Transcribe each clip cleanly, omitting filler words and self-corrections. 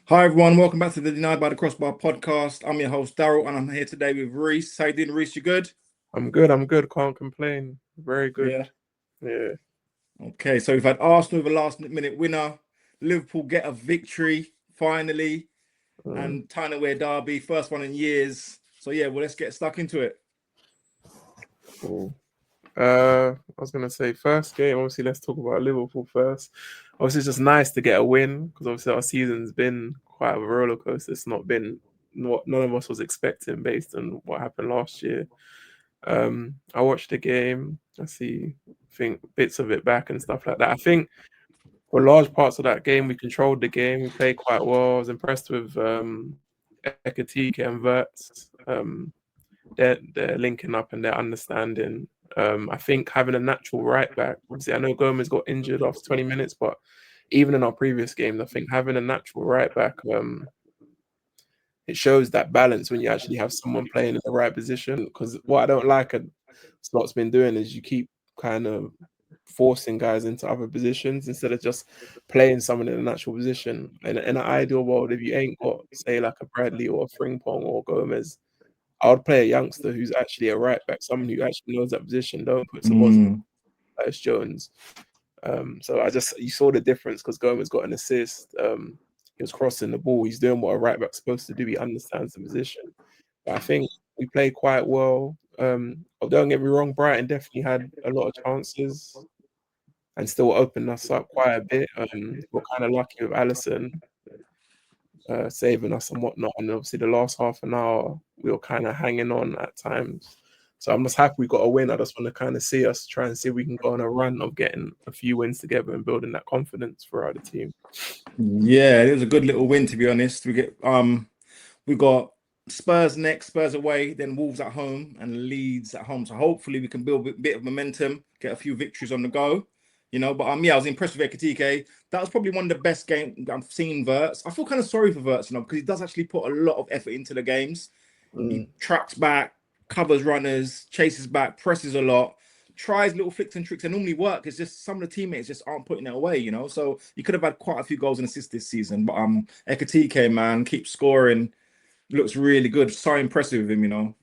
Hi everyone, welcome back to the Denied by the Crossbar podcast. I'm your host Daryl, and I'm here today with Reese. How you doing, Reese? You good? I'm good. Can't complain. Very good. Yeah. Yeah. Okay, so we've had Arsenal with a last-minute winner. Liverpool get a victory finally, Mm. and Tyne-Away derby, first one in years. So yeah, well, let's get stuck into it. Cool. I was gonna say first game. Obviously, let's talk about Liverpool first. Obviously, it's just nice to get a win because obviously our season's been quite a roller coaster. It's not been what none of us was expecting based on what happened last year. I watched the game. I think bits of it back and stuff like that. I think for large parts of that game, we controlled the game. We played quite well. I was impressed with Ekatike and Verts. They're linking up and they're understanding. I think having a natural right back, obviously, I know Gomez got injured after 20 minutes, but even in our previous games, I think having a natural right back, it shows that balance when you actually have someone playing in the right position. Because what I don't like and Slott's been doing is you keep kind of forcing guys into other positions instead of just playing someone in a natural position. In an ideal world, if you ain't got, say, like a Bradley or a Frimpong or Gomez, I would play a youngster who's actually a right back, someone who actually knows that position. Don't put Sabozz as Jones. So you saw the difference because Gomez got an assist. He was crossing the ball. He's doing what a right back's supposed to do. He understands the position. But I think we played quite well. Don't get me wrong, Brighton definitely had a lot of chances and still opened us up quite a bit. We're kind of lucky with Allison saving us and whatnot. And obviously, the last half an hour, we were kind of hanging on at times. So I'm just happy we got a win. I just want to kind of see us try and see if we can go on a run of getting a few wins together and building that confidence throughout the team. Yeah, it was a good little win to be honest. We got Spurs next, Spurs away, then Wolves at home and Leeds at home. So hopefully we can build a bit of momentum, get a few victories on the go. But yeah, I was impressed with Ekatike. That was probably one of the best games I've seen Verts. I feel kind of sorry for Verts, because he does actually put a lot of effort into the games. He tracks back, covers runners, chases back, presses a lot, tries little flicks and tricks that normally work. It's just some of the teammates just aren't putting it away. So you could have had quite a few goals and assists this season. But Ekatike, man, keeps scoring. Looks really good. So impressive with him.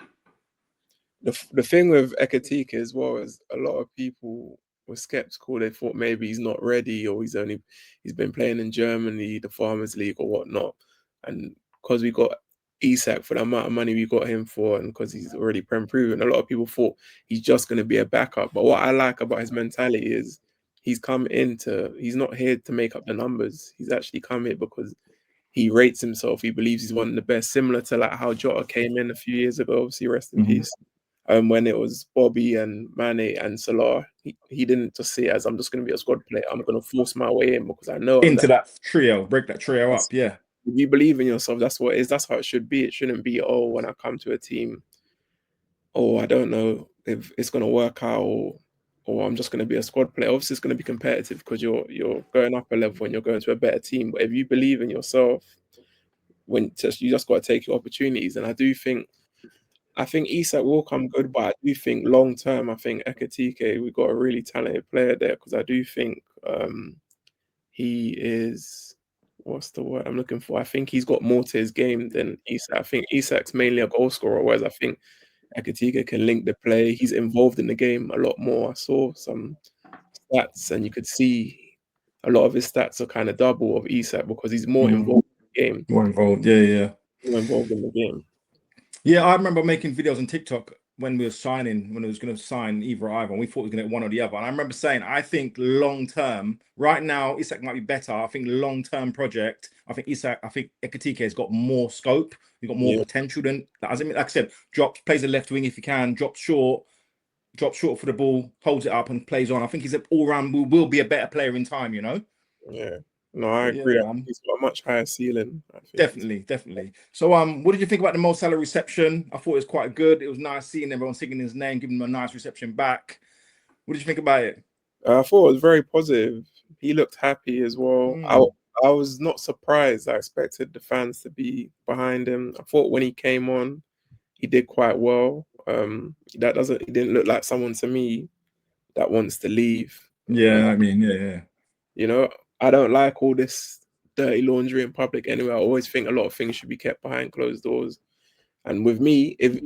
The thing with Ekatike as well is a lot of people were skeptical. They thought maybe he's not ready or he's been playing in Germany, the Farmers League or whatnot. And because we got Isak for the amount of money we got him for, and because he's already Prem proven, a lot of people thought he's just going to be a backup. But what I like about his mentality is he's not here to make up the numbers. He's actually come here because he rates himself. He believes he's one of the best, similar to like how Jota came in a few years ago. Obviously, rest in peace. When it was Bobby and Mane and Salah, he didn't just see it as I'm just going to be a squad player. I'm going to force my way in because I know I'm Into that. that trio, break that trio up. Yeah. If you believe in yourself, that's what it is. That's how it should be. It shouldn't be, oh, when I come to a team, oh, I don't know if it's going to work out or I'm just going to be a squad player. Obviously, it's going to be competitive because you're going up a level and you're going to a better team. But if you believe in yourself, you just got to take your opportunities. And I think Isak will come good, but I do think long term, I think Ekatike, we've got a really talented player there because I do think he is, what's the word I'm looking for? I think he's got more to his game than Isak. I think Isak's mainly a goal scorer, whereas I think Ekatike can link the play. He's involved in the game a lot more. I saw some stats and you could see a lot of his stats are kind of double of Isak because he's more involved in the game. More involved. Yeah. More involved in the game. Yeah, I remember making videos on TikTok when we were signing, when it was going to sign either or either, and we thought we were going to get one or the other. And I remember saying, I think long term, right now, Isak might be better. I think long term project, I think Ekatike has got more scope. He's got more potential than, like I said, plays the left wing if he can, drops short for the ball, holds it up and plays on. I think he's an all round, will be a better player in time. Yeah. No, I But yeah, agree. I think man. he's got a much higher ceiling. I think Definitely. So, what did you think about the Mo Salah reception? I thought it was quite good. It was nice seeing everyone singing his name, giving him a nice reception back. What did you think about it? I thought it was very positive. He looked happy as well. I was not surprised. I expected the fans to be behind him. I thought when he came on, he did quite well. He didn't look like someone to me that wants to leave. Yeah, I mean, yeah. You know, I don't like all this dirty laundry in public anyway. I always think a lot of things should be kept behind closed doors. And with me, if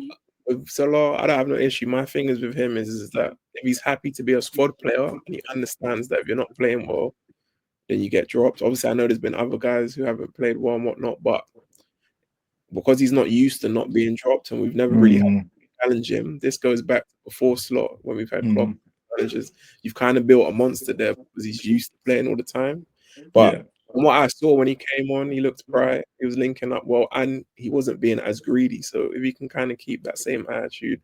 with Salah, I don't have no issue. My thing is with him is that if he's happy to be a squad player and he understands that if you're not playing well, then you get dropped. Obviously, I know there's been other guys who haven't played well and whatnot, but because he's not used to not being dropped and we've never really had to challenge him, this goes back to before Slot when we've had Klopp challenges. You've kind of built a monster there because he's used to playing all the time. But from what I saw when he came on, he looked bright. He was linking up well, and he wasn't being as greedy. So if he can kind of keep that same attitude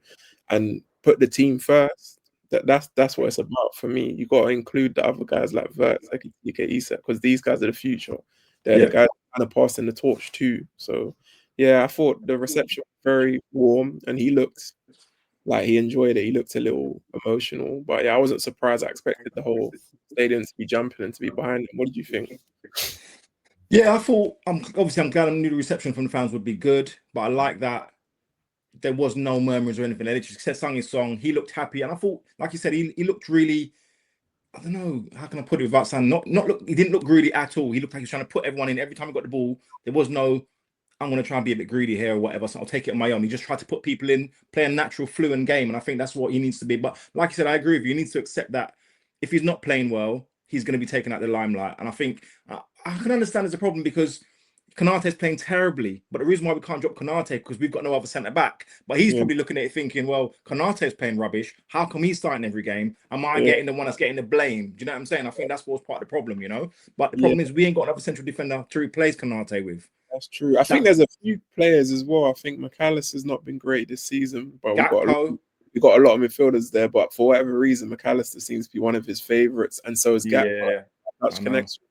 and put the team first, that's what it's about for me. You got to include the other guys like Vert, like Isa, because these guys are the future. They're the guys kind of passing the torch too. So yeah, I thought the reception was very warm, and he looked like he enjoyed it. He looked a little emotional, but yeah, I wasn't surprised. I expected the whole stadium to be jumping and to be behind him. What did you think? Yeah, I thought I'm glad I knew the reception from the fans would be good, but I like that there was no murmurs or anything. They just sang his song. He looked happy, and I thought, like you said, he looked really. I don't know how can I put it without saying not look. He didn't look greedy at all. He looked like he was trying to put everyone in. Every time he got the ball, there was no, I'm going to try and be a bit greedy here or whatever, so I'll take it on my own. He just tried to put people in, play a natural, fluent game, and I think that's what he needs to be. But like you said, I agree with you. He needs to accept that if he's not playing well, he's going to be taken out the limelight. And I think I can understand there's a problem because Konate's playing terribly, but the reason why we can't drop Konate because we've got no other centre back. But he's probably looking at it thinking, well, Konate's playing rubbish. How come he's starting every game? Am I getting the one that's getting the blame? Do you know what I'm saying? I think that's what's part of the problem, you know. But the problem is we ain't got another central defender to replace Konate with. That's true. I think there's a few players as well. I think McAllister's not been great this season, but we've got a lot of midfielders there. But for whatever reason, McAllister seems to be one of his favourites, and so is Gakpo. Yeah, much connection.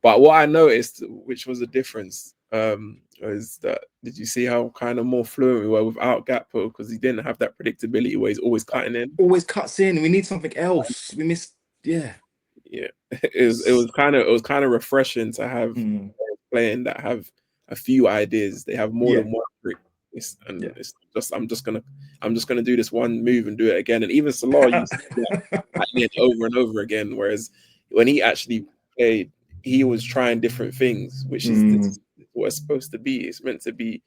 But what I noticed, which was a difference, is that did you see how kind of more fluent we were without Gakpo because he didn't have that predictability where he's always cutting in. Always cuts in. We need something else. We missed. Yeah. It was kind of refreshing to have playing that have a few ideas. They have more than one trick. It's just I'm just gonna do this one move and do it again. And even Salah used it over and over again. Whereas when he actually played, he was trying different things, which is what it's supposed to be. It's meant to be.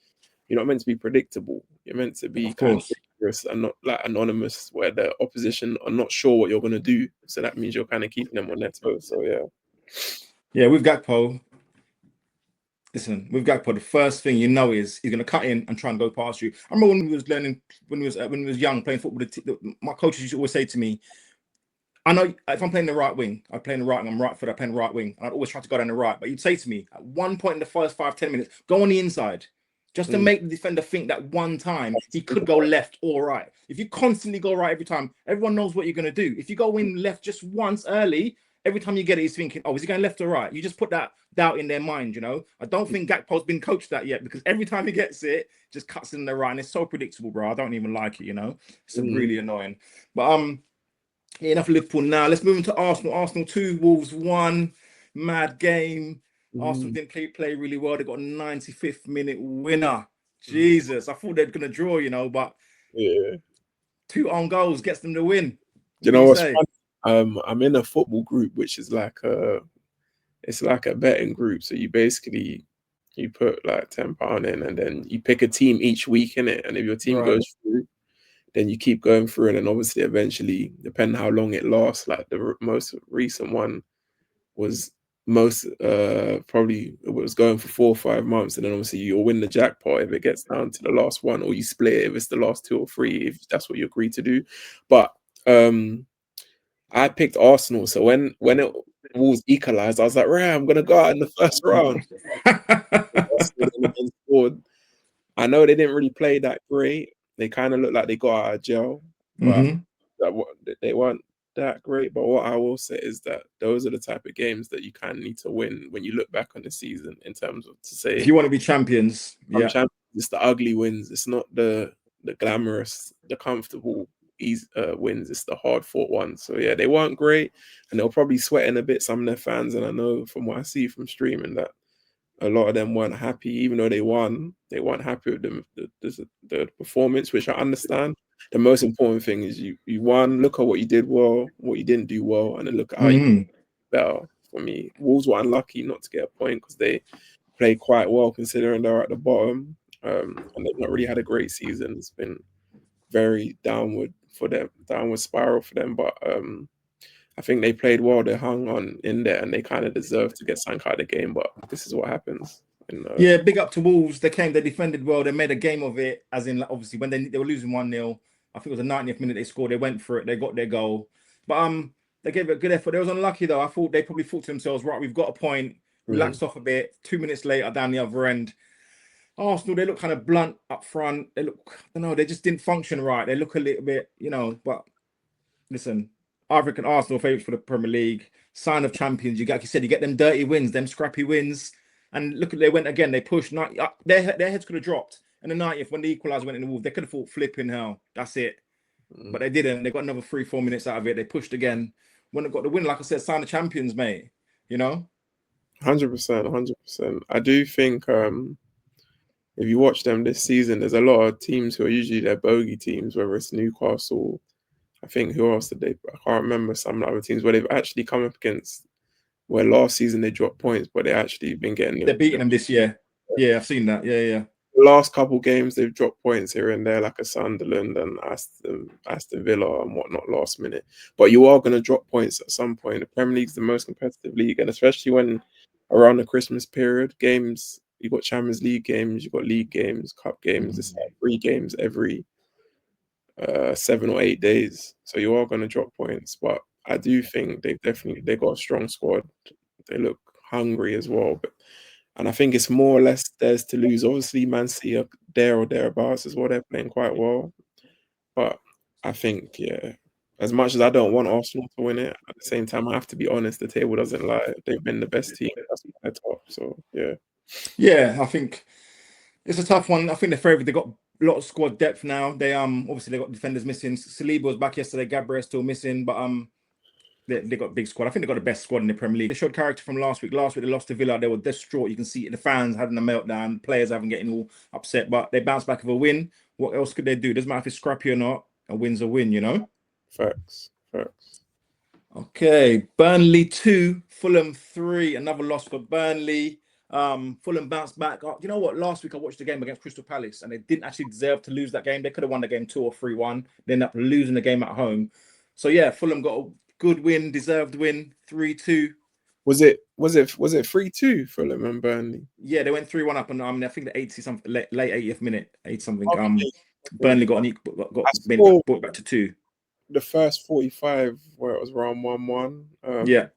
You're not meant to be predictable. You're meant to be kind of dangerous and not like anonymous, where the opposition are not sure what you're going to do. So that means you're kind of keeping them on their toes. So yeah, with Gakpo. Listen, with Gakpo, the first thing you know is he's going to cut in and try and go past you. I remember when we was learning, when we was young playing football. My coaches used to always say to me, I know if I'm playing the right wing, I play in the right wing, I'm right foot, I play in the right wing, and I'd always try to go down the right. But you'd say to me, at one point in the first 5-10 minutes, go on the inside. Just to make the defender think that one time he could go left or right. If you constantly go right every time, everyone knows what you're going to do. If you go in left just once early, every time you get it, he's thinking, oh, is he going left or right? You just put that doubt in their mind, you know? I don't think Gakpo's been coached that yet because every time he gets it, just cuts in the right. And it's so predictable, bro. I don't even like it, you know? It's really annoying. But enough of Liverpool now. Let's move into Arsenal. Arsenal 2, Wolves 1. Mad game. Arsenal didn't play really well. They got a 95th minute winner. Jesus, I thought they're going to draw, you know, but 2 own goals gets them the win. You know what's funny? I'm in a football group, which is like it's like a betting group. So you basically put like £10 in, and then you pick a team each week in it. And if your team goes through, then you keep going through, and then obviously eventually, depending how long it lasts, like the most recent one was probably it was going for 4 or 5 months, and then obviously you'll win the jackpot if it gets down to the last one, or you split it if it's the last 2 or 3, if that's what you agree to do. But I picked Arsenal, so when it Wolves equalized, I was like, right, I'm gonna go out in the first round. I know they didn't really play that great. They kind of looked like they got out of jail, but they weren't that great. But what I will say is that those are the type of games that you kind of need to win when you look back on the season, in terms of to say, if you want to be champions, it's the ugly wins. It's not the glamorous, the comfortable wins. It's the hard fought ones. So yeah, they weren't great, and they'll probably sweating a bit, some of their fans. And I know from what I see from streaming that a lot of them weren't happy, even though they won. They weren't happy with the performance, which I understand. The most important thing is you won. Look at what you did well, what you didn't do well, and then look at how you better. for me. Wolves were unlucky not to get a point because they played quite well considering they're at the bottom, and they've not really had a great season. It's been very downward for them, downward spiral for them. But I think they played well. They hung on in there, and they kind of deserved to get sank out of the game. But this is what happens. Yeah, big up to Wolves. They defended well. They made a game of it. As in, like, obviously, when they were losing 1-0, I think it was the 90th minute they scored. They went for it. They got their goal. But they gave it a good effort. They was unlucky though. I thought they probably thought to themselves, right, we've got a point. Relaxed off a bit. 2 minutes later, down the other end, Arsenal, they look kind of blunt up front. They look, I don't know, they just didn't function right. They look a little bit, but listen, I reckon Arsenal favourites for the Premier League. Sign of champions. Like you said, you get them dirty wins, them scrappy wins. And look, they went again. They pushed. Their heads could have dropped. And the 90th, when the equaliser went in the Wolves, they could have thought, flipping hell, that's it. But they didn't. They got another 3-4 minutes out of it. They pushed again. When they got the win, like I said, sign of champions, mate. 100%, 100%. I do think if you watch them this season, there's a lot of teams who are usually their bogey teams, whether it's Newcastle. I think who else did they? I can't remember some other teams where they've actually come up against. Where last season they dropped points, but they actually been getting. They're beating them this year. Yeah, I've seen that. Yeah. The last couple games they've dropped points here and there, like a Sunderland and Aston Villa and whatnot last minute. But you are going to drop points at some point. The Premier League's the most competitive league, and especially when around the Christmas period, games you got Champions League games, you got league games, cup games. It's like 3 games every 7 or 8 days, so you are going to drop points. But I do think they got a strong squad. They look hungry as well, and I think it's more or less theirs to lose. Obviously, Man City are there or thereabouts as well. They're playing quite well, but I think as much as I don't want Arsenal to win it, at the same time I have to be honest. The table doesn't lie. They've been the best team. That's my top. So yeah. I think it's a tough one. I think they're favourite. They got a lot of squad depth now. They obviously they got defenders missing. Saliba was back yesterday. Gabriel's still missing, but they got a big squad. I think they got the best squad in the Premier League. They showed character from last week. Last week they lost to Villa. They were distraught. You can see the fans having a meltdown. Players having getting all upset, but they bounced back with a win. What else could they do? Doesn't matter if it's scrappy or not. A win's a win, Facts. Okay, Burnley 2, Fulham 3. Another loss for Burnley. Fulham bounced back. You know what? Last week I watched the game against Crystal Palace, and they didn't actually deserve to lose that game. They could have won the game 2 or 3-1. They ended up losing the game at home. So yeah, Fulham got a good win, deserved win, 3-2. Was it 3-2 Fulham and Burnley? Yeah, they went 3-1 up, and I think the 80 something late 80th minute, 80 something. Burnley got brought back to 2. The first 45 where it was round 1-1. Yeah.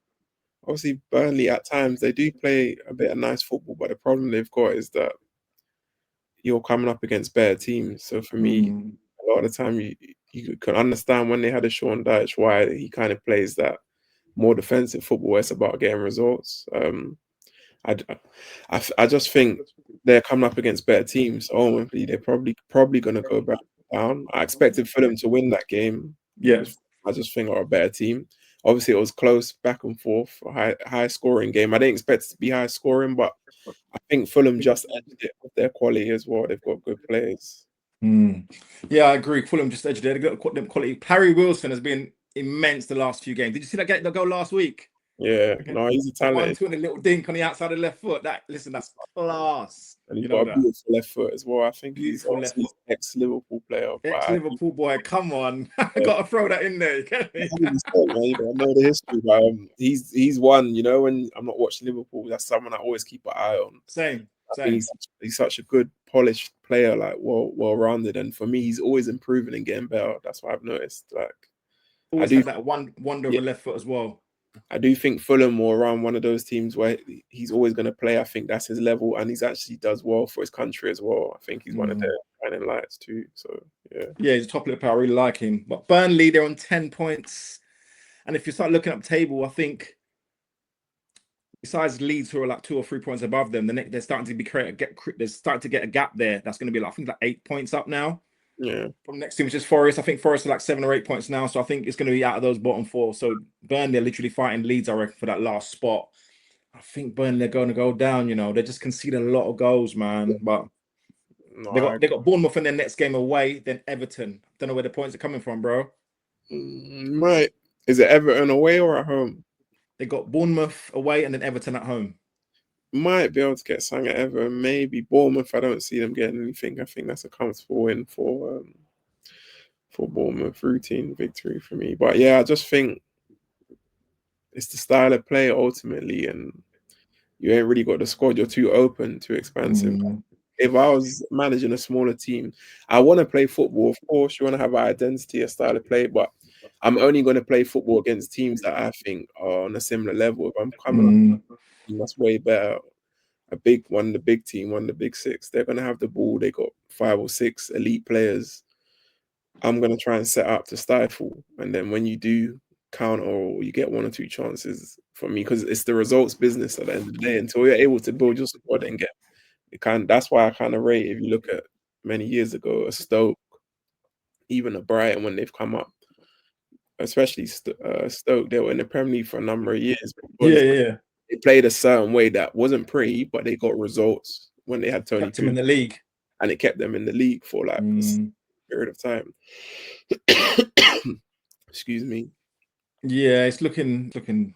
Obviously, Burnley at times they do play a bit of nice football, but the problem they've got is that you're coming up against better teams. So for me, a lot of the time you can understand when they had a Sean Dyche why he kind of plays that more defensive football where it's about getting results. I just think they're coming up against better teams. Ultimately, they're probably going to go back down. I expected Fulham to win that game. Yeah, I just think are a better team. Obviously, it was close, back and forth, a high scoring game. I didn't expect it to be high scoring, but I think Fulham just edged it with their quality as well. They've got good players. Yeah, I agree. Fulham just edged it. They've got them quality. Harry Wilson has been immense the last few games. Did you see that goal last week? Yeah, no, he's a talent. 1-2 and a little dink on the outside of the left foot. That's class. And he's got a beautiful left foot as well. I think he's an ex-Liverpool player. Ex-Liverpool boy, come on. I got to throw that in there. You get me? I know the history, but he's one, when I'm not watching Liverpool, that's someone I always keep an eye on. Same. He's such a good, polished player, like well-rounded. And for me, he's always improving and getting better. That's what I've noticed. Like, always had that wonder of a left foot as well. I do think Fulham will around one of those teams where he's always going to play. I think that's his level, and he's actually does well for his country as well. I think he's one of their shining lights too. So yeah, he's a top little player. I really like him. But Burnley, they're on 10 points, and if you start looking up table, I think besides Leeds, who are like 2 or 3 points above them, they're starting to they're starting to get a gap there. That's going to be I think 8 points up now. Yeah. From next team, which is Forest. I think Forest are like 7 or 8 points now. So I think it's going to be out of those bottom 4. So Burnley are literally fighting Leeds, I reckon, for that last spot. I think Burnley are going to go down, They just conceded a lot of goals, man. But they got Bournemouth in their next game away, then Everton. Don't know where the points are coming from, bro. Right. Is it Everton away or at home? They got Bournemouth away and then Everton at home. Might be able to get something at Everton. Maybe Bournemouth. I don't see them getting anything. I think that's a comfortable win for Bournemouth. Routine victory for me. But yeah, I just think it's the style of play ultimately, and you ain't really got the squad. You're too open, too expansive. If I was managing a smaller team, I want to play football. Of course, you want to have an identity, a style of play, but I'm only going to play football against teams that I think are on a similar level. If I'm coming up, that's way better. A big one, the big team, one of the big six. They're going to have the ball. They got 5 or 6 elite players. I'm going to try and set up to stifle, and then when you do counter or you get 1 or 2 chances for me, because it's the results business at the end of the day. Until you're able to build your squad and get it, that's why I kind of rate. If you look at many years ago, a Stoke, even a Brighton when they've come up, especially Stoke, they were in the Premier League for a number of years because Yeah. they played a certain way that wasn't pretty, but they got results when they had Tony Kept him in Pulis, the league. and it kept them in the league for like a period of time. Excuse me. Yeah, it's looking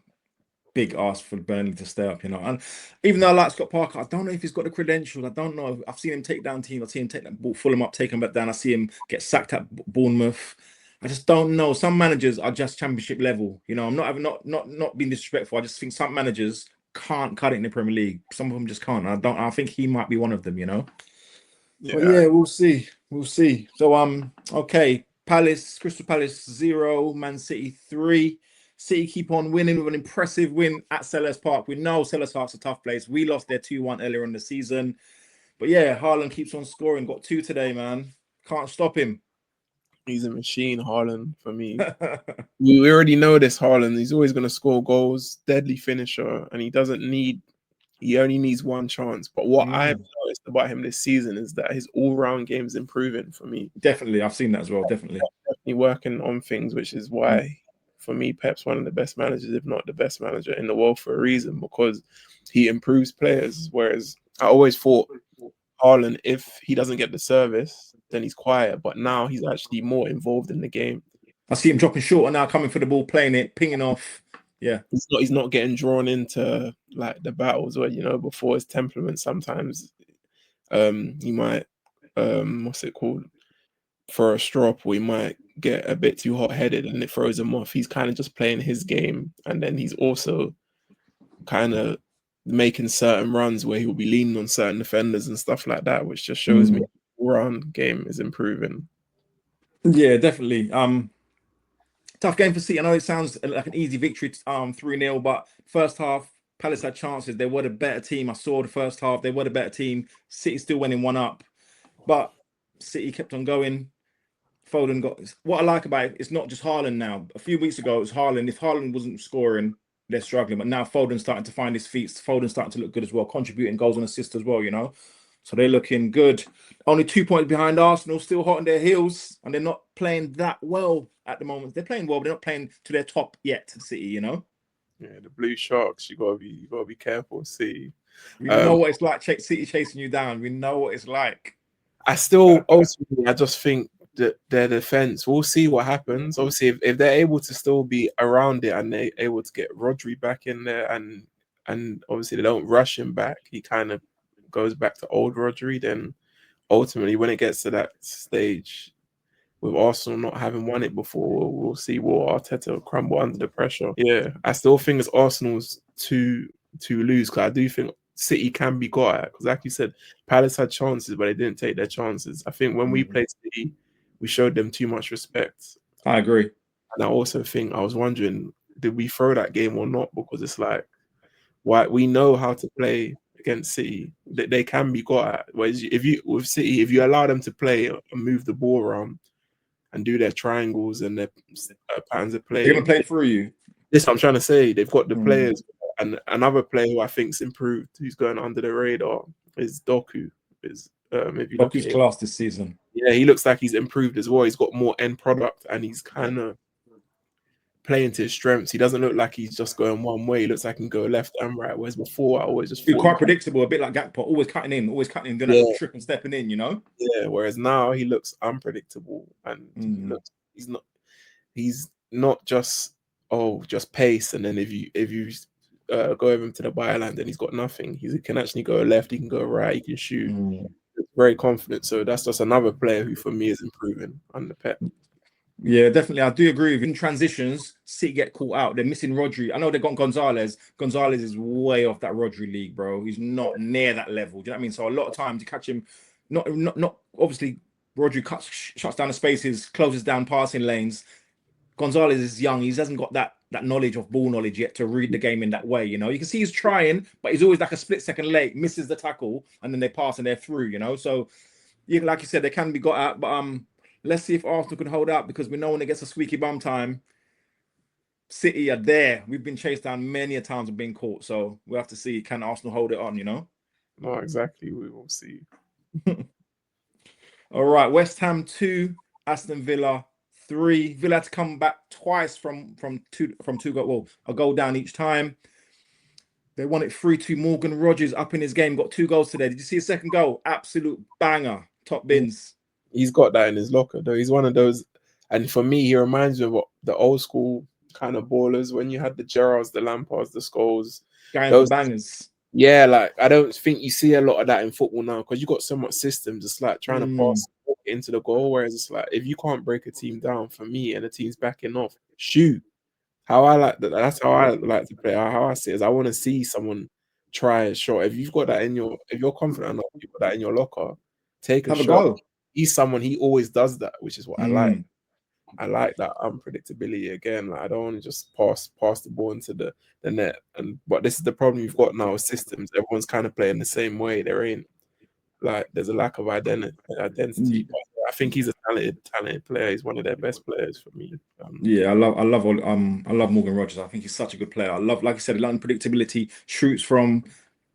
big ask for Burnley to stay up, you know. And even though I like Scott Parker, I don't know if he's got the credentials. I don't know. I've seen him take down teams. I've seen him take that Fulham up, take him back down. I see him get sacked at Bournemouth. I just don't know. Some managers are just championship level. You know, I'm not being disrespectful. I just think some managers can't cut it in the Premier League. Some of them just can't. I think he might be one of them, you know. But yeah, we'll see. We'll see. So okay. Crystal Palace 0, Man City 3. City keep on winning with an impressive win at Selhurst Park. We know Selhurst Park's a tough place. We lost their 2-1 earlier in the season. But yeah, Haaland keeps on scoring. Got 2 today, man. Can't stop him. He's a machine, Haaland, for me. We already know this, Haaland. He's always going to score goals, deadly finisher, and he only needs 1 chance. But what I've noticed about him this season is that his all-round game is improving for me. Definitely. I've seen that as well. Definitely working on things, which is why, for me, Pep's one of the best managers, if not the best manager in the world, for a reason, because he improves players. Whereas I always thought Haaland, if he doesn't get the service, then he's quiet. But now he's actually more involved in the game. I see him dropping short and now coming for the ball, playing it, pinging off. Yeah. He's not getting drawn into like the battles where, you know, before his temperament sometimes he might what's it called? For a strop, we might get a bit too hot-headed and it throws him off. He's kind of just playing his game, and then he's also kind of making certain runs where he'll be leaning on certain defenders and stuff like that, which just shows me all-round game is improving. Yeah, definitely. Tough game for City. I know it sounds like an easy victory, 3-0, but first half, Palace had chances. They were the better team. I saw the first half. They were the better team. City still winning 1-up, but City kept on going. Foden got what I like about it. It's not just Haaland now. A few weeks ago, it was Haaland. If Haaland wasn't scoring, they're struggling. But now Foden's starting to find his feet. Foden's starting to look good as well, contributing goals and assists as well. You know, so they're looking good. Only 2 points behind Arsenal, still hot on their heels, and they're not playing that well at the moment. They're playing well, but they're not playing to their top yet. City, you know. Yeah, the Blue Sharks. You gotta be careful. City. We know what it's like. City chasing you down. We know what it's like. I still ultimately, I just think that their defense. We'll see what happens. Obviously, if they're able to still be around it and they're able to get Rodri back in there, and obviously they don't rush him back, he kind of goes back to old Rodri. Then ultimately, when it gets to that stage, with Arsenal not having won it before, we'll see will Arteta crumble under the pressure. Yeah, I still think it's Arsenal's to lose, because I do think City can be got at, because like you said, Palace had chances, but they didn't take their chances. I think when we played City, we showed them too much respect. I agree. And I also think, I was wondering, did we throw that game or not? Because it's like, why we know how to play against City, that they can be got at. Whereas if you allow them to play and move the ball around and do their triangles and their patterns of play, They're gonna play through you. this I'm trying to say. They've got the players, and another player who I think's improved, who's going under the radar, is Doku. If you look at Doku's class this season. yeah, he looks like he's improved as well. He's got more end product, and he's kind of playing to his strengths. He doesn't look like he's just going one way. He looks like he can go left and right. Whereas before, I always just He's quite predictable, a bit like Gakpo, always cutting in, doing that trip and stepping in, you know? Yeah, whereas now he looks unpredictable, and he's not just just pace, and then if you go over him to the byline, then he's got nothing. He can actually go left, he can go right, he can shoot. Very confident. So that's just another player who, for me, is improving under Pep. Yeah, definitely. I do agree with you. In transitions, City get caught out. They're missing Rodri. I know they got Gonzalez. Gonzalez is way off that Rodri league, bro. He's not near that level. Do you know what I mean? So a lot of times you catch him, not obviously Rodri shuts down the spaces, closes down passing lanes. Gonzalez is young. He hasn't got that knowledge of ball knowledge yet to read the game in that way. You know, you can see he's trying, but he's always like a split second late, misses the tackle, and then they pass and they're through. You know, so yeah, like you said, they can be got out, but let's see if Arsenal can hold out, because we know when it gets a squeaky bum time, City are there. We've been chased down many a times and been caught, so we'll have to see, can Arsenal hold it on, you know? No, exactly. We will see. All right, West Ham 2, Aston Villa 3. Villa had to come back twice from two goals, well, a goal down each time. They won it 3-2. Morgan Rogers up in his game, got 2 goals today. Did you see his second goal? Absolute banger, top bins. He's got that in his locker, though. He's one of those, and for me, he reminds me of what the old school kind of ballers when you had the Gerrards, the Lampards, the Scholes, Guys, the bangers. Yeah, like I don't think you see a lot of that in football now, because you got so much systems. It's like trying to pass into the goal, whereas it's like if you can't break a team down, for me, and the team's backing off, shoot. How I like that. That's how I like to play. How I see it is I want to see someone try a shot. If you've got that if you're confident enough, you've got that in your locker, take a Have shot. a go. He's someone, he always does that, which is what I like. I like that unpredictability again. Like I don't want to just pass the ball into the net. But this is the problem you've got now with systems. Everyone's kind of playing the same way. There ain't there's a lack of identity. But I think he's a talented player. He's one of their best players for me. Yeah, I love Morgan Rogers. I think he's such a good player. I love, like I said, unpredictability, shoots from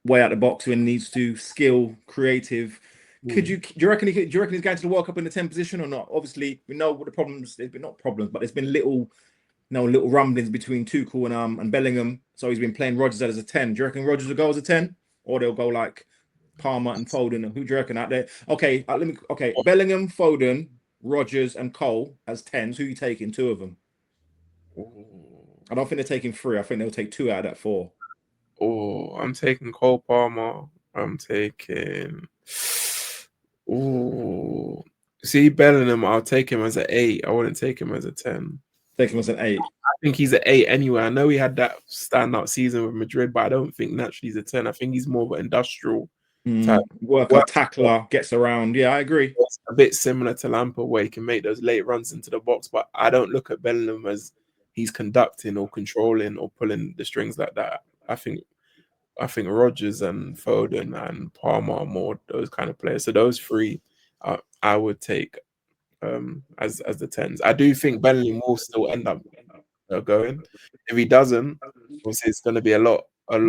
way out the box when needs to, skill, creative. Do you reckon he's going to the World Cup in the 10th position or not? Obviously, we know what the problems. There's been not problems, but there's been little rumblings between Tuchel and Bellingham. So he's been playing Rogers as a 10. Do you reckon Rogers will go as a 10, or they'll go like Palmer and Foden? Who do you reckon out there? Okay, Bellingham, Foden, Rogers, and Cole as 10s. Who are you taking? 2 of them. I don't think they're taking 3. I think they'll take 2 out of that 4. Oh, I'm taking Cole Palmer. I'm taking. Oh, see Bellingham. I'll take him as an 8. I wouldn't take him as a 10. Take him as an 8. I think he's an 8 anyway. I know he had that standout season with Madrid, but I don't think naturally he's a 10. I think he's more of an industrial type worker, tackler, gets around. Yeah, I agree. It's a bit similar to Lampard, where he can make those late runs into the box, but I don't look at Bellingham as he's conducting or controlling or pulling the strings like that. I think Rodgers and Foden and Palmer are more those kind of players. So those 3, I would take as the 10s. I do think Bellingham will still end up going. If he doesn't, obviously it's going to be a lot of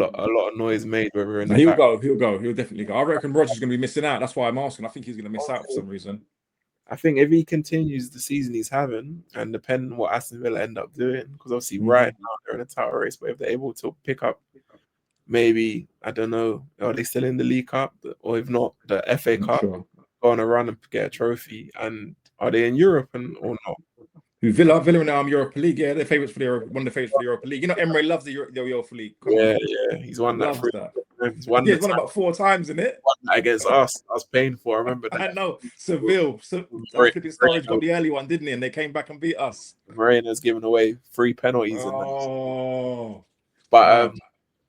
noise made. Whether in he'll go, he'll definitely go. I reckon Rodgers is going to be missing out. That's why I'm asking. I think he's going to miss out for some reason. I think if he continues the season he's having, and depending on what Aston Villa end up doing, because obviously right now they're in a title race, but if they're able to pick up, maybe, I don't know, are they still in the League Cup? Or if not, the FA Cup, go on a run and get a trophy. And are they in Europe or not? Villa in Europa League, yeah, they're favourites one of the favourites for the Europa League. You know, Emery loves the Europa League. Yeah, he's won that. He's won about 4 times, isn't it? Won that against us. I was paying for. I remember that. I know. Seville. Sturridge got the early one, didn't he? And they came back and beat us. Moreno's giving away 3 penalties. But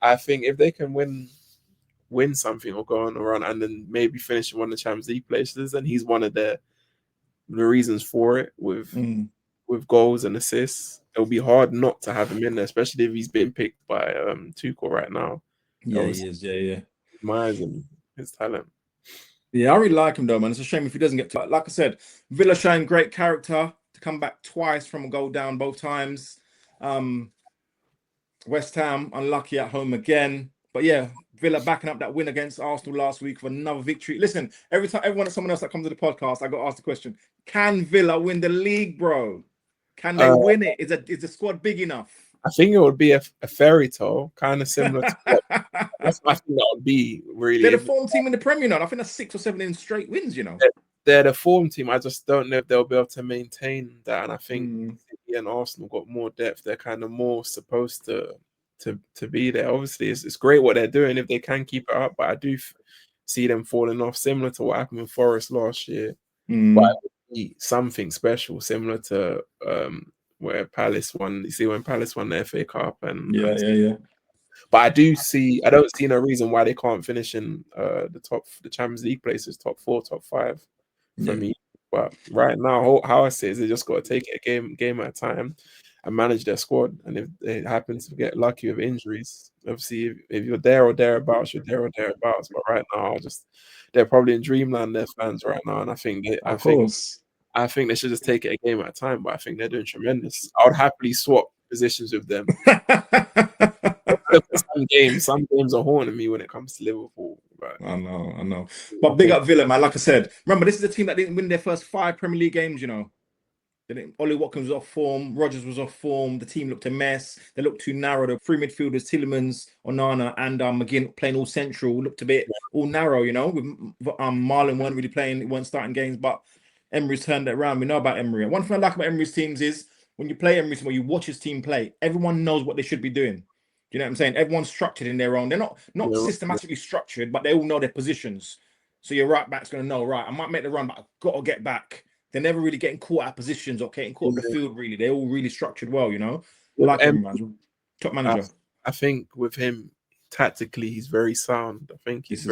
I think if they can win something or go on a run and then maybe finish one of the Champions League places, and he's one of the reasons for it with goals and assists. It'll be hard not to have him in there, especially if he's been picked by Tuchel right now. Yeah, he is. Yeah. Admires him, his talent. Yeah, I really like him though, man. It's a shame if he doesn't get to. Like I said, Villa showing great character to come back twice from a goal down both times. West Ham unlucky at home again, but yeah, Villa backing up that win against Arsenal last week for another victory. Listen, someone else that comes to the podcast, I got asked the question: can Villa win the league, bro? Can they win it? Is the squad big enough? I think it would be a fairy tale, kind of similar to I think that would be really. They're the form team in the Premier now. I think that's 6 or 7 in straight wins, you know. They're the form team. I just don't know if they'll be able to maintain that. And I think and Arsenal got more depth. They're kind of more supposed to be there. Obviously, it's great what they're doing if they can keep it up, but I do see them falling off, similar to what happened with Forest last year. But I see something special, similar to where Palace won. You see when Palace won the FA Cup, yeah. But I don't see no reason why they can't finish in the Champions League places, top 4, top 5 for me. But right now, how I say is they just got to take it a game at a time and manage their squad. And if they happen to get lucky with injuries, obviously if you're there or thereabouts, you're there or thereabouts. But right now, they're probably in dreamland, their fans right now, and I think they should just take it a game at a time. But I think they're doing tremendous. I would happily swap positions with them. Some games are haunting me when it comes to Liverpool. Right? I know. But big up Villa, man. Like I said, remember, this is a team that didn't win their first 5 Premier League games, you know. Ollie Watkins was off form. Rodgers was off form. The team looked a mess. They looked too narrow. The 3 midfielders, Tielemans, Onana, and McGinn playing all central, looked a bit all narrow, you know. With Marlon weren't really playing, weren't starting games, but Emery's turned it around. We know about Emery. One thing I like about Emery's teams is when you play Emery's team, when you watch his team play, everyone knows what they should be doing. You know what I'm saying? Everyone's structured in their own. They're not systematically structured, but they all know their positions. So your right back's going to know, right, I might make the run, but I've got to get back. They're never really getting caught out of positions or getting caught in the field, really. They're all really structured well, you know? Like everyone. Top manager. I think with him, tactically, he's very sound. I think he's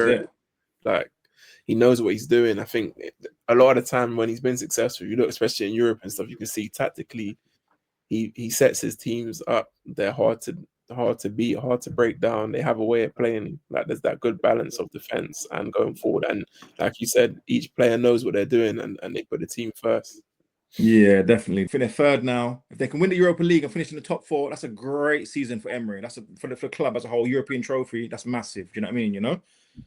he knows what he's doing. I think a lot of the time when he's been successful, you look, especially in Europe and stuff, you can see tactically, he sets his teams up. They're hard to beat, hard to break down. They have a way of playing. Like there's that good balance of defense and going forward. And like you said, each player knows what they're doing and they put the team first. Yeah, definitely. For their third now, if they can win the Europa League and finish in the top 4, that's a great season for Emery. That's for the club as a whole. European trophy, that's massive. Do you know what I mean? You know,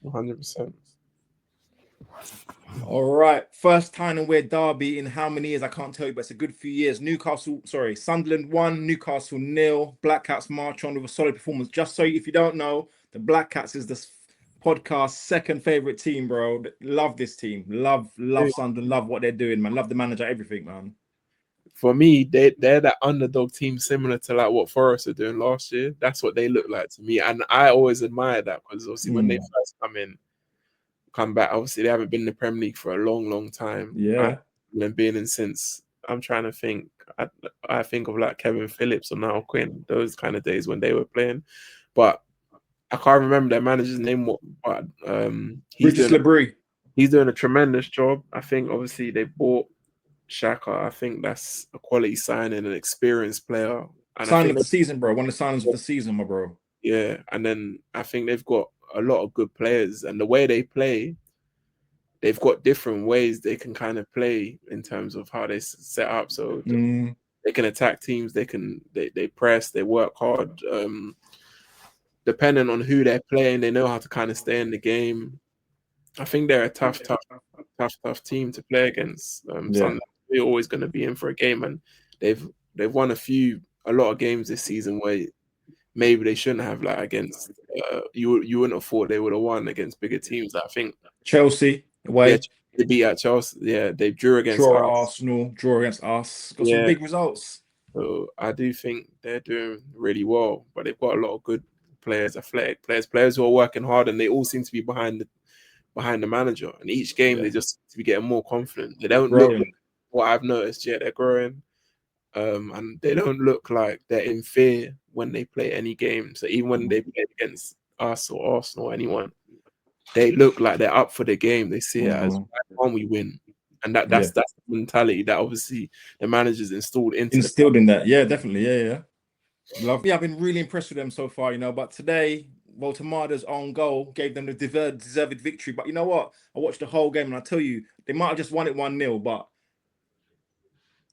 100%. All right, first time and we're derby in how many years? I can't tell you, but it's a good few years. Sunderland 1, Newcastle 0. Black Cats march on with a solid performance. Just so if you don't know, the Black Cats is this podcast's second favorite team, bro. Love this team. Love Sunderland. Love what they're doing, man. Love the manager, everything, man. For me, they're that underdog team similar to like what Forest are doing last year. That's what they look like to me. And I always admire that because obviously when they first come back, obviously they haven't been in the Premier League for a long time. Yeah. And been in since, I'm trying to think, I think of like Kevin Phillips or Niall Quinn, those kind of days when they were playing. But I can't remember their manager's name, but he's doing a tremendous job. I think obviously they bought Xhaka. I think that's a quality signing, an experienced player. And signing of the season, bro. One of the signings of the season, my bro. Yeah, and then I think they've got a lot of good players, and the way they play, they've got different ways they can kind of play in terms of how they set up. So they can attack teams, they press, they work hard. Depending on who they're playing, they know how to kind of stay in the game. I think they're a tough team to play against. They're always going to be in for a game, and they've won a lot of games this season where maybe they shouldn't have, like against you wouldn't have thought they would have won against bigger teams. I think Chelsea away. Yeah, they beat at Chelsea. Yeah, they drew against Arsenal, draw against us. Got some big results. So I do think they're doing really well, but they've got a lot of good players, athletic players who are working hard, and they all seem to be behind the manager. And each game they just seem to be getting more confident. They don't look like what I've noticed. Yeah, they're growing. And they don't look like they're in fear when they play any game. So even when they play against us or Arsenal or anyone, they look like they're up for the game. They see it as, why can't we win? And that's the mentality that obviously the managers instilled in that. Yeah, definitely. Yeah. I've been really impressed with them so far, you know. But today, Tamada's own goal gave them the deserved victory. But you know what? I watched the whole game, and I tell you, they might have just won it 1-0, but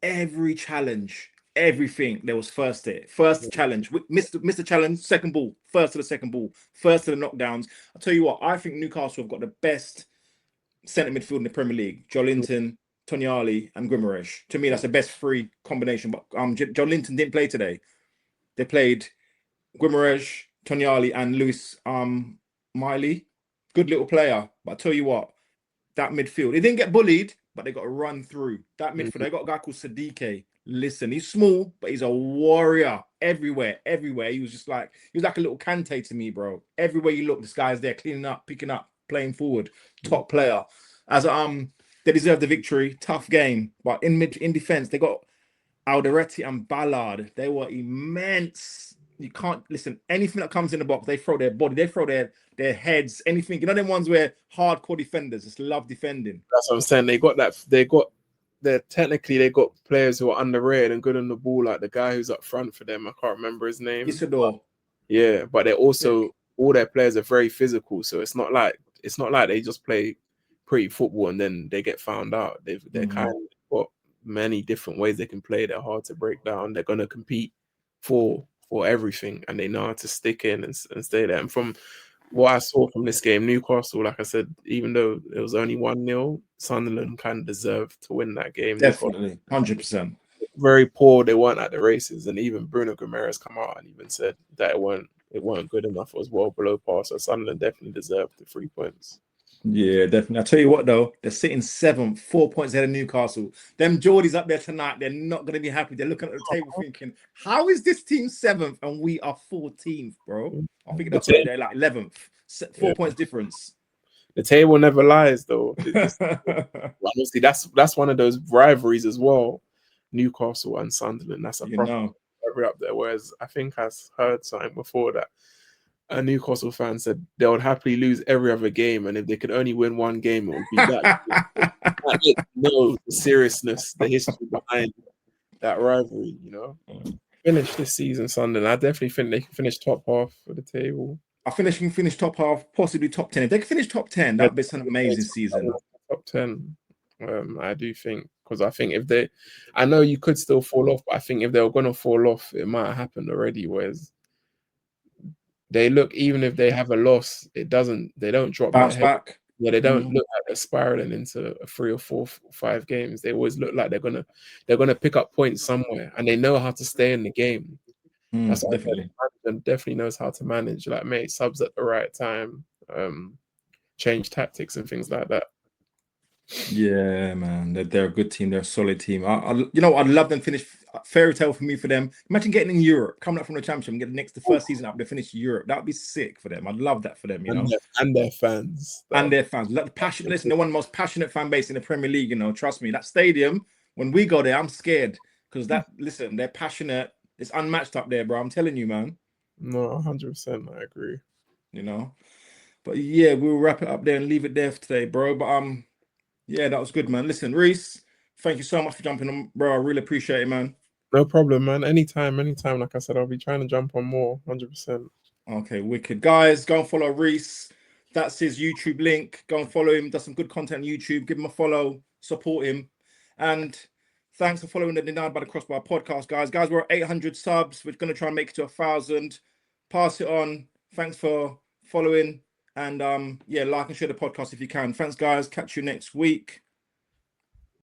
every challenge, everything, there was first challenge, Mr. Challenge, second ball, first to the second ball, first to the knockdowns. I'll tell you what, I think Newcastle have got the best centre midfield in the Premier League. Joelinton, Toniali, and Guimaraes. To me, that's the best 3 combination. But Joelinton didn't play today. They played Guimaraes, Toniali, and Lewis Miley. Good little player. But I tell you what, that midfield, they didn't get bullied, but they got to run through that midfield. They got a guy called Sadiq, Listen, he's small, but he's a warrior everywhere. He was like a little Kante to me, bro. Everywhere you look, this guy's there, cleaning up, picking up, playing forward, top player. As they deserve the victory. Tough game, but in defense, they got Alderete and Ballard. They were immense. You can't listen. Anything that comes in the box, they throw their body, they throw their heads, anything. You know them ones where hardcore defenders just love defending. That's what I'm saying. They got technically they got players who are underrated and good on the ball, like the guy who's up front for them. I can't remember his name. Isidore. Yeah, but they're also all their players are very physical, so it's not like they just play pretty football and then they get found out. They're kind of got many different ways they can play. They're hard to break down. They're gonna compete for everything, and they know how to stick in and stay there. And from what I saw from this game, Newcastle, like I said, even though it was only 1-0, Sunderland kind of deserved to win that game. Definitely, 100%. Very poor. They weren't at the races, and even Bruno Guimaraes come out and even said that it weren't good enough. It was well below par. So Sunderland definitely deserved the 3 points. Yeah, definitely. I'll tell you what, though, they're sitting 7th, 4 points ahead of Newcastle. Them Geordies up there tonight, they're not going to be happy. They're looking at the table thinking, how is this team 7th and we are 14th, bro? I think they're like 11th, 4 points difference. The table never lies, though. Honestly, that's one of those rivalries as well. Newcastle and Sunderland. That's a rivalry up there. Whereas I think I heard something before that a Newcastle fan said they would happily lose every other game, and if they could only win one game, it would be that. No, the seriousness, the history behind that rivalry. Finish this season, Sunderland. I definitely think they can finish top half of the table. I can finish top half, possibly top 10. If they can finish top 10, that'd be an amazing season. Top 10, I do think, because I think I know you could still fall off, but I think if they were going to fall off, it might have happened already. Whereas they look, even if they have a loss, they don't drop bounce back. Yeah, they don't look like they're spiraling into 3 or 4 or 5 games. They always look like they're gonna pick up points somewhere, and they know how to stay in the game. That's definitely. Definitely knows how to manage, like make subs at the right time, change tactics and things like that. Yeah, man, they're a good team. They're a solid team. I'd love them to finish. Fairy tale for me for them. Imagine getting in Europe, coming up from the championship, and get the first season up. They finish Europe. That'd be sick for them. I'd love that for them. And their fans. And their fans. Like the passion. Listen, they're one of the most passionate fan base in the Premier League. Trust me. That stadium, when we go there, I'm scared because they're passionate. It's unmatched up there, bro. I'm telling you, man. No, 100%. I agree. But yeah, we'll wrap it up there and leave it there for today, bro. But yeah, that was good, man. Listen, Reese, thank you so much for jumping on, bro. I really appreciate it, man. No problem, man. Anytime. Like I said, I'll be trying to jump on more, 100%. Okay, wicked. Guys, go and follow Reese. That's his YouTube link. Go and follow him. Does some good content on YouTube. Give him a follow. Support him. And thanks for following the Denied by the Crossbar podcast, guys. Guys, we're at 800 subs. We're going to try and make it to 1,000. Pass it on. Thanks for following. And yeah, like and share the podcast if you can. Thanks, guys. Catch you next week.